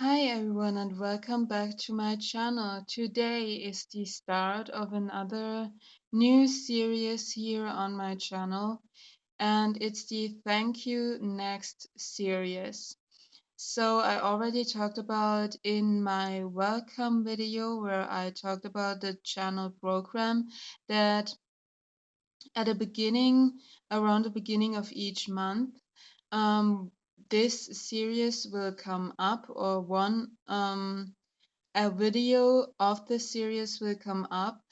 Hi everyone and welcome back to my channel. Today is the start of another new series here on my channel, and it's the Thank You Next series. So I already talked about in my welcome video where I talked about the channel program that at the beginning, around the beginning of each month, um, this series will come up, or a video of the series will come up,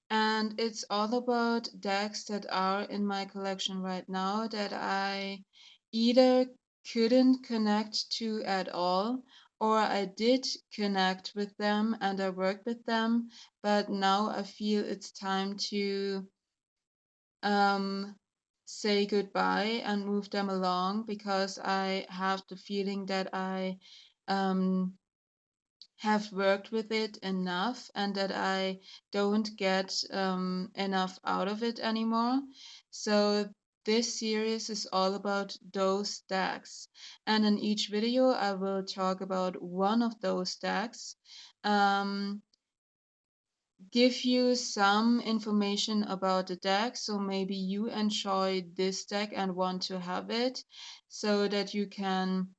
and it's all about decks that are in my collection right now that I either couldn't connect to at all, or I did connect with them and I worked with them, but now I feel it's time to um, say goodbye and move them along because I have the feeling that I um, have worked with it enough and that I don't get enough out of it anymore. So this series is all about those stacks. And in each video, I will talk about one of those stacks. Um, Give you some information about the deck, so maybe you enjoy this deck and want to have it so that you can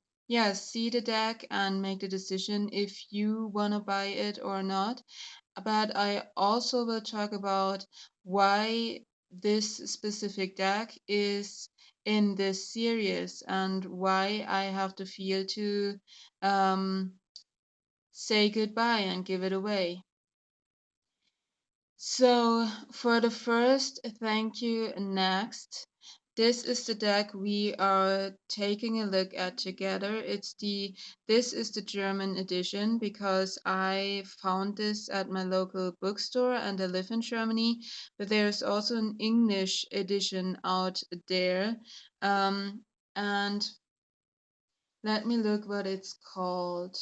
see the deck and make the decision if you want to buy it or not. But I also will talk about why this specific deck is in this series and why I have to feel to say goodbye and give it away. So for the first thank you next, this is the deck we are taking a look at together. This is the German edition because I found this at my local bookstore and I live in Germany, but there's also an English edition out there. And let me look what it's called.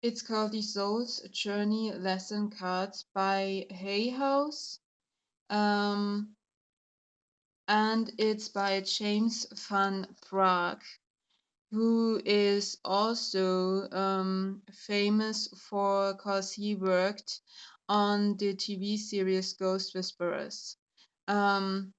It's called The Soul's Journey Lesson Cards by Hay House. Um, and it's by James van Praagh, who is also famous for because he worked on the TV series Ghost Whisperers. Um,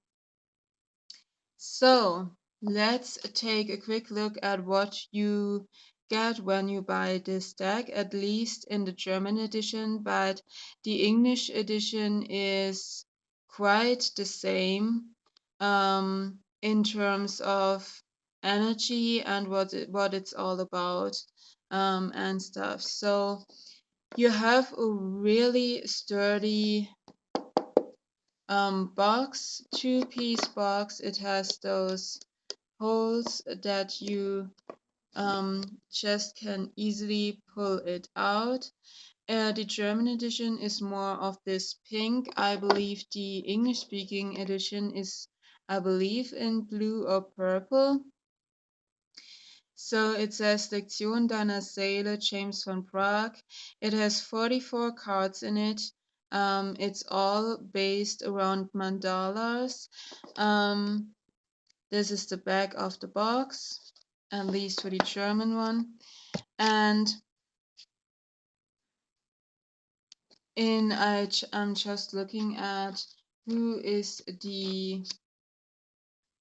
so let's take a quick look at what you get when you buy this deck, at least in the German edition, but the English edition is quite the same in terms of energy and what it's all about and stuff. So you have a really sturdy box, two-piece box. It has those holes that you just can easily pull it out. The German edition is more of this pink. I believe the English speaking edition is, I believe, in blue or purple. So it says Lektion deiner Seele, James van Praagh. It has 44 cards in it. It's all based around mandalas. This is the back of the box, at least for the German one. And I'm just looking at who is the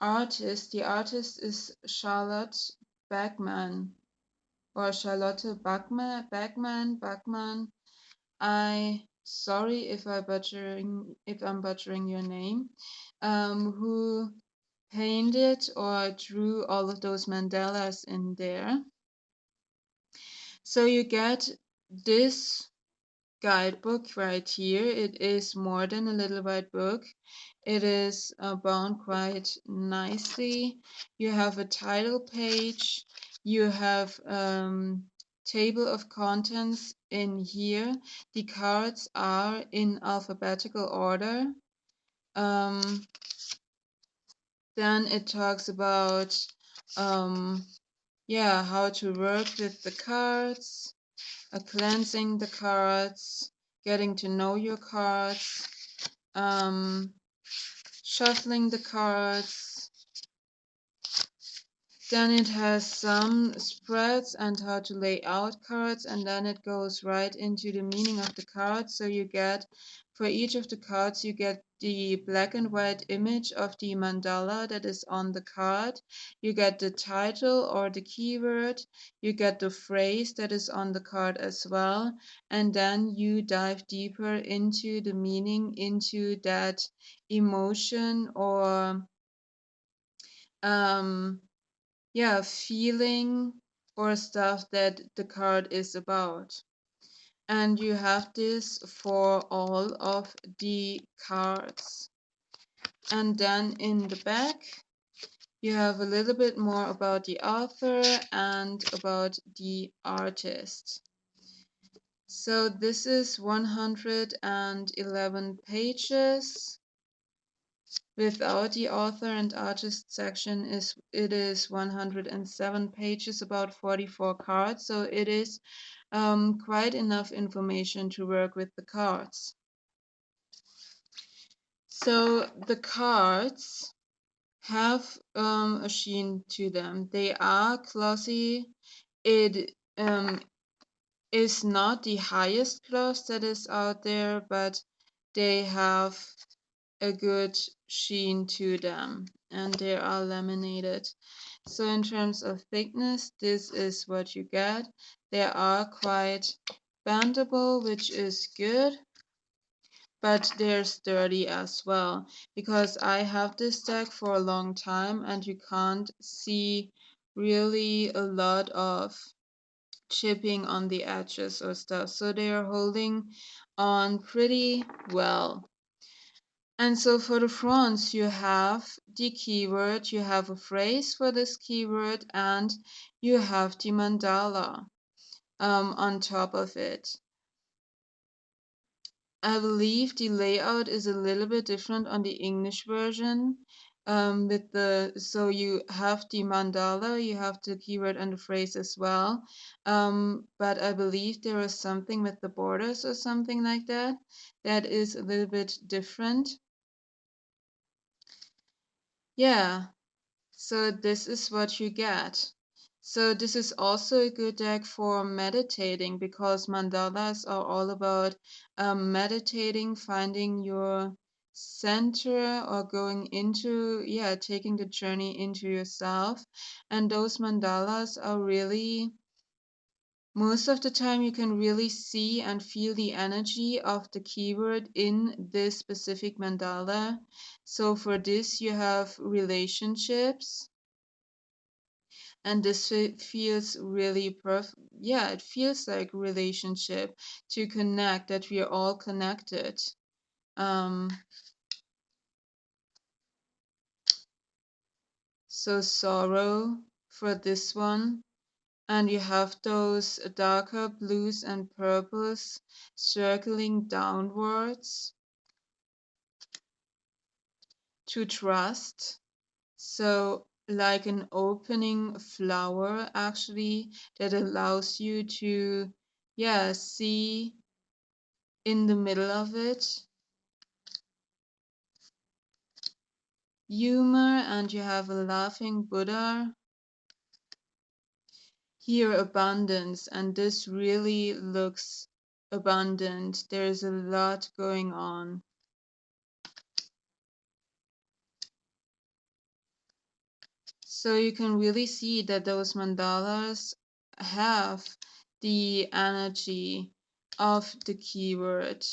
artist. The artist is Charlotte Bagman or Charlotte Bagman. I sorry if I'm butchering your name. Who painted or drew all of those mandalas in there. So you get this guidebook right here. It is more than a little white book. It is bound quite nicely. You have a title page. You have table of contents in here. The cards are in alphabetical order. Then it talks about how to work with the cards, cleansing the cards, getting to know your cards, shuffling the cards, Then it has some spreads and how to lay out cards, and then it goes right into the meaning of the cards. So you get, for each of the cards, you get the black and white image of the mandala that is on the card. You get the title or the keyword. You get the phrase that is on the card as well. And then you dive deeper into the meaning, into that emotion or um, yeah, feeling or stuff that the card is about. And you have this for all of the cards. And then in the back, you have a little bit more about the author and about the artist. So this is 111 pages. Without the author and artist section, it is 107 pages, about 44 cards. So it is quite enough information to work with the cards. So the cards have a sheen to them. They are glossy. It is not the highest gloss that is out there, but they have a good sheen to them, and they are laminated. So in terms of thickness, this is what you get. They are quite bendable, which is good, but they're sturdy as well, because I have this deck for a long time and you can't see really a lot of chipping on the edges or stuff. So they are holding on pretty well. And so for the fronts, you have the keyword, you have a phrase for this keyword, and you have the mandala on top of it. I believe the layout is a little bit different on the English version. So you have the mandala, you have the keyword and the phrase as well. But I believe there is something with the borders or something like that that is a little bit different. Yeah, so this is what you get. So this is also a good deck for meditating, because mandalas are all about meditating, finding your center, or going into, yeah, taking the journey into yourself. And those mandalas are really, most of the time you can really see and feel the energy of the keyword in this specific mandala. So for this, you have relationships, and this feels really perfect. Yeah, it feels like relationship, to connect, that we are all connected. um so sorrow for this one, and you have those darker blues and purples circling downwards. To trust, so like an opening flower actually, that allows you to, yeah, see in the middle of it humor, and you have a laughing Buddha. Here, abundance, and this really looks abundant. There's a lot going on. So you can really see that those mandalas have the energy of the keyword,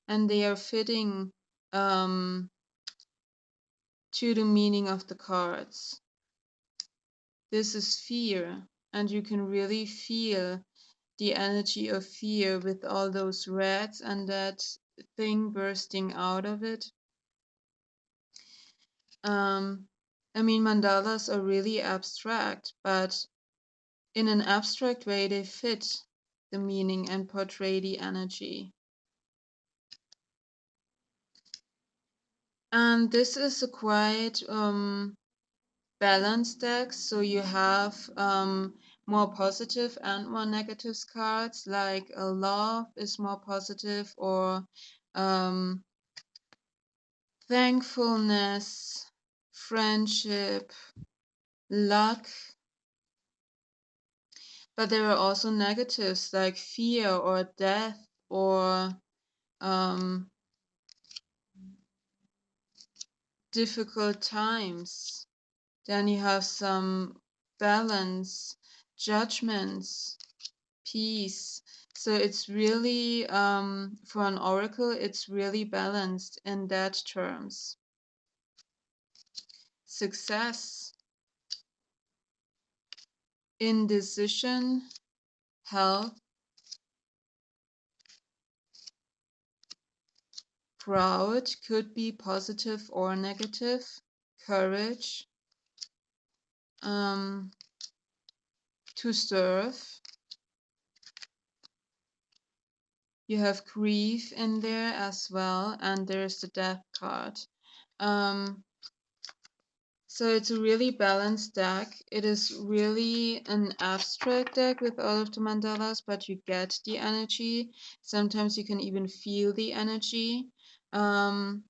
and they are fitting to the meaning of the cards. This is fear, and you can really feel the energy of fear with all those reds and that thing bursting out of it. I mean, mandalas are really abstract, but in an abstract way, they fit the meaning and portray the energy. And this is a quite balanced deck, so you have more positive and more negative cards, like love is more positive, or um, thankfulness, friendship, luck, But there are also negatives like fear or death or um, difficult times. Then you have some balance, judgments, peace. So it's really, for an oracle, it's really balanced in that terms. Success, indecision, health, proud, could be positive or negative, courage, um, to serve. You have grief in there as well, and there's the death card. Um, so it's a really balanced deck. It is really an abstract deck with all of the mandalas, but you get the energy. Sometimes you can even feel the energy. Um,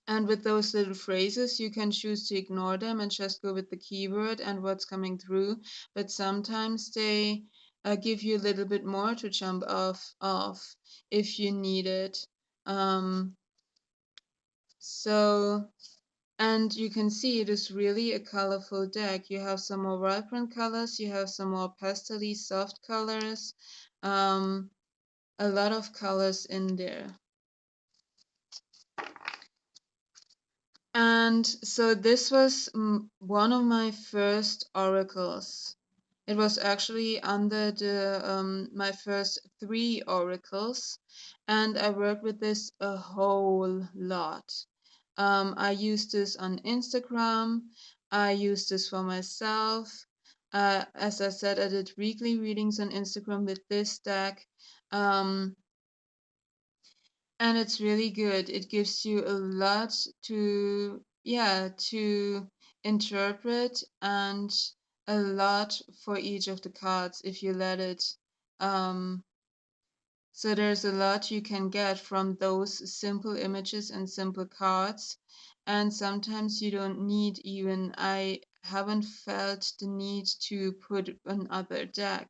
and with those little phrases, you can choose to ignore them and just go with the keyword and what's coming through. But sometimes they give you a little bit more to jump off if you need it. Um, so, and you can see it is really a colorful deck. You have some more vibrant colors, you have some more pastel-y soft colors, a lot of colors in there. And so this was one of my first oracles. It was actually under the my first 3 oracles, and I worked with this a whole lot. I used this on Instagram. I used this for myself. As I said, I did weekly readings on Instagram with this deck. Um, and it's really good. It gives you a lot to, yeah, to interpret, and a lot for each of the cards if you let it. Um, so there's a lot you can get from those simple images and simple cards. And sometimes you don't need even, I haven't felt the need to put another deck.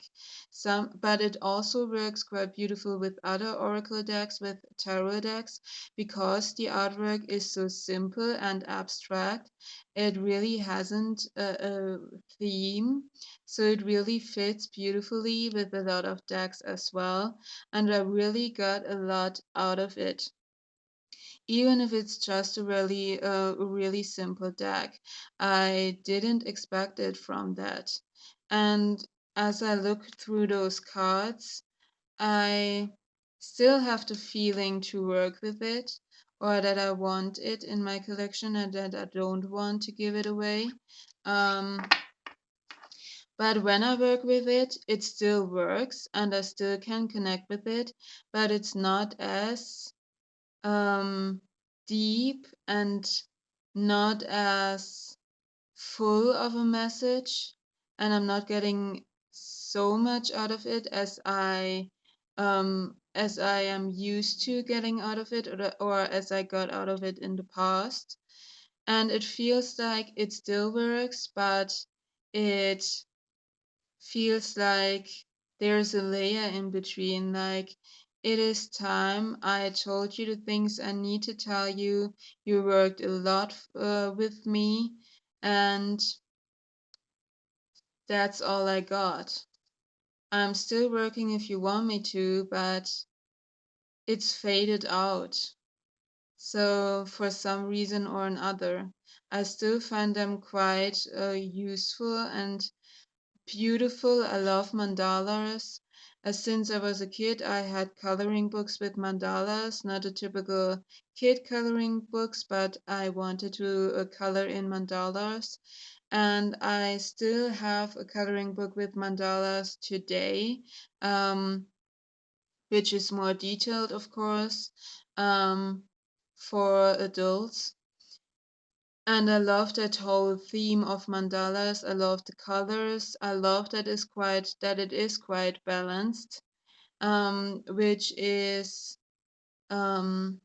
But it also works quite beautiful with other oracle decks, with tarot decks, because the artwork is so simple and abstract. It really hasn't a theme, so it really fits beautifully with a lot of decks as well, and I really got a lot out of it. Even if it's just a really simple deck, I didn't expect it from that. And as I look through those cards, I still have the feeling to work with it, or that I want it in my collection and that I don't want to give it away. Um, but when I work with it, it still works and I still can connect with it, but it's not as um, deep and not as full of a message, and I'm not getting so much out of it as I am used to getting out of it, or as I got out of it in the past. And it feels like it still works, but it feels like there's a layer in between. Like, it is time. I told you the things I need to tell you. You worked a lot with me, and that's all I got. I'm still working if you want me to, but it's faded out. So, for some reason or another, I still find them quite useful and beautiful. I love mandalas. Since I was a kid, I had coloring books with mandalas, not a typical kid coloring books, but I wanted to color in mandalas. And I still have a coloring book with mandalas today, um, which is more detailed, of course, um, for adults. And I love that whole theme of mandalas. I love the colors. I love that it is quite balanced, which is um,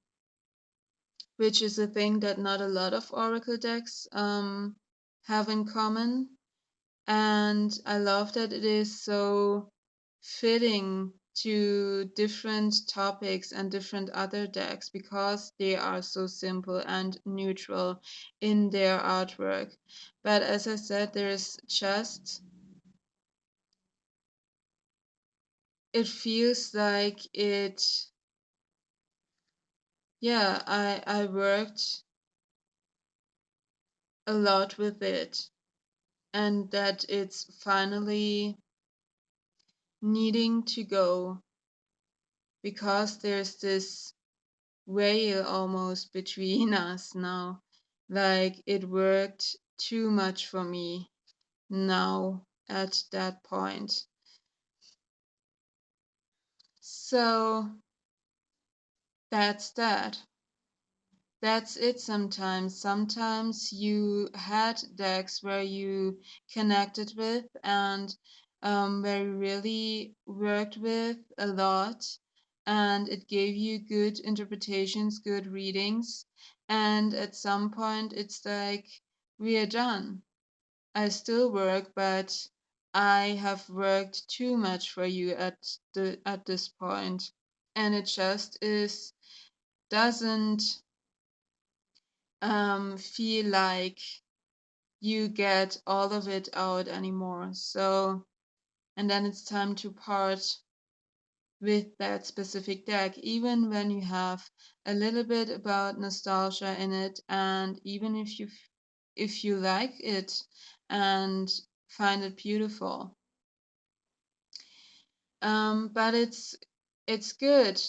which is a thing that not a lot of oracle decks have in common. And I love that it is so fitting to different topics and different other decks because they are so simple and neutral in their artwork. But as I said, there's just, it feels like yeah, I worked a lot with it, and that it's finally needing to go because there's this veil almost between us now. Like it worked too much for me now at that point. So that's that. That's it sometimes. Sometimes you had decks where you connected with and where you really worked with a lot, and it gave you good interpretations, good readings. And at some point, it's like, we are done. I still work, but I have worked too much for you at this point, and it just is doesn't feel like you get all of it out anymore. So, and then it's time to part with that specific deck, even when you have a little bit about nostalgia in it, and even if you like it and find it beautiful. But it's good.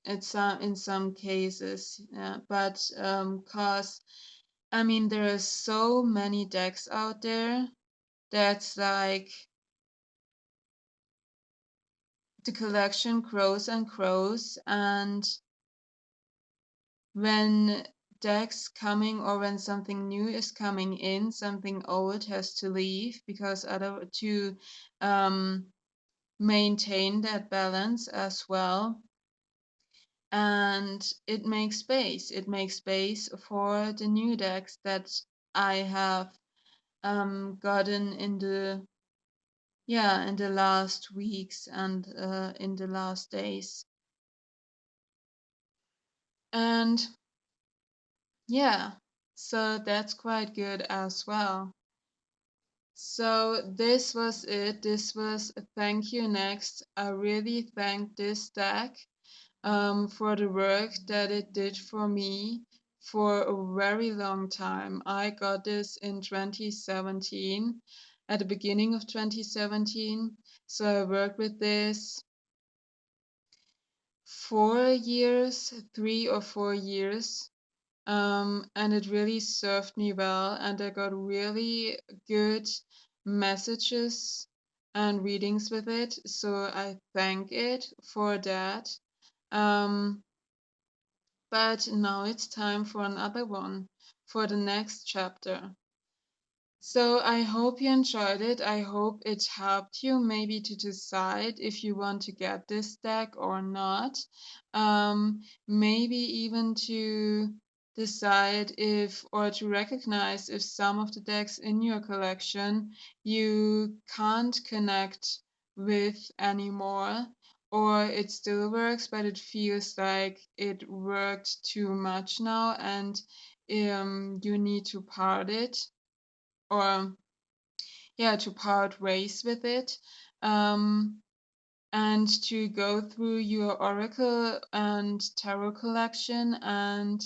It's in some cases, yeah. But cause I mean, there are so many decks out there that's like the collection grows and grows, and when decks coming or when something new is coming in, something old has to leave because other to um, maintain that balance as well. And it makes space. It makes space for the new decks that I have gotten in the in the last weeks and in the last days. And yeah, so that's quite good as well. So this was it. This was a thank you next. I really thank this deck for the work that it did for me for a very long time. I got this in 2017, at the beginning of 2017. So I worked with this 4 years, 3 or 4 years. And it really served me well, and I got really good messages and readings with it. So I thank it for that. Um, but now it's time for another one, for the next chapter. So I hope you enjoyed it. I hope it helped you maybe to decide if you want to get this deck or not. Maybe even to decide if or to recognize if some of the decks in your collection you can't connect with anymore, or it still works but it feels like it worked too much now and you need to part it, or to part ways with it, um, and to go through your oracle and tarot collection and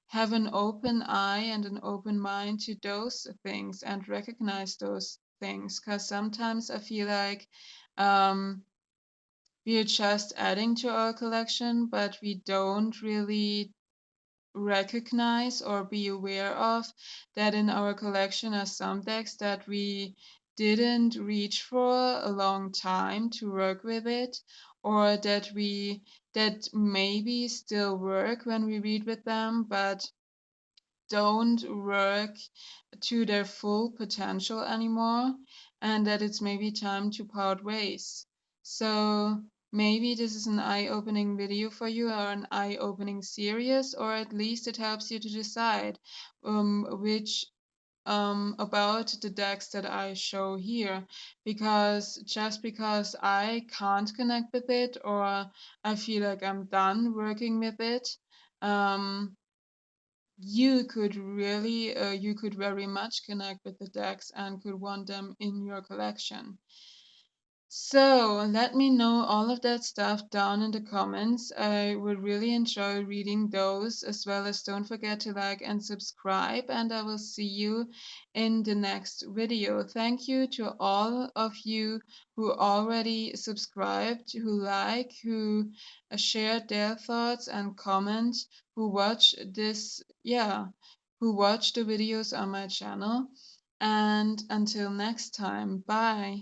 have an open eye and an open mind to those things and recognize those things, because sometimes I feel like we are just adding to our collection but we don't really recognize or be aware of that in our collection are some decks that we didn't reach for a long time to work with it, or that maybe still work when we read with them but don't work to their full potential anymore, and that it's maybe time to part ways. So maybe this is an eye-opening video for you, or an eye-opening series, or at least it helps you to decide which about the decks that I show here, because just because I can't connect with it, or I feel like I'm done working with it, um, you could very much connect with the decks and could want them in your collection. So let me know all of that stuff down in the comments. I would really enjoy reading those, as well as don't forget to like and subscribe, and I will see you in the next video. Thank you to all of you who already subscribed, who like, who shared their thoughts and comment, who watch this, yeah, who watch the videos on my channel. And until next time, bye.